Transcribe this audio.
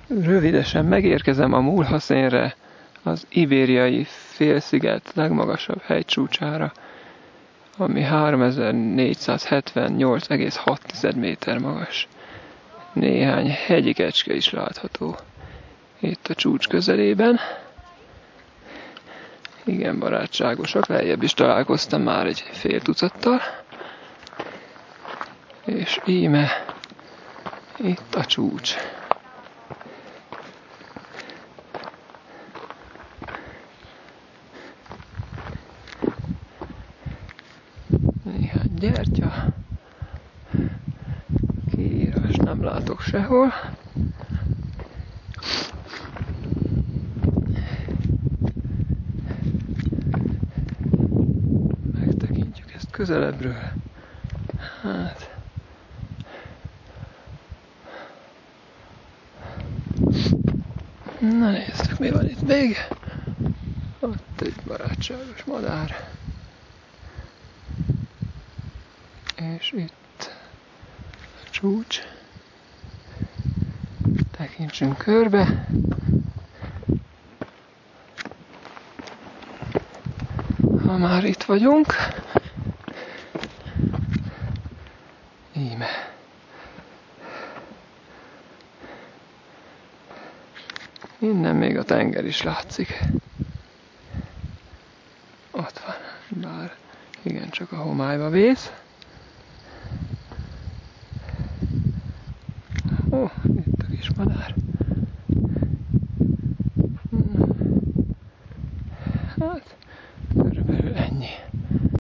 Rövidesen megérkezem a Mulhacénre, az Ibériai félsziget legmagasabb hegycsúcsára, ami 3478,6 méter magas. Néhány hegyi kecske is látható itt a csúcs közelében. Igen barátságosak, lejjebb is találkoztam már egy fél tucattal. És íme itt a csúcs. Néhány gyertya. Kiírás nem látok sehol. Megtekintjük ezt közelebbről. Hát... Na nézzük, mi van itt még. Ott egy barátságos madár. És itt a csúcs. Tekintsünk körbe. Ha már itt vagyunk. Íme. Innen még a tenger is látszik. Ott van, bár igen, csak a homályba vész. Ó, itt a kis madár.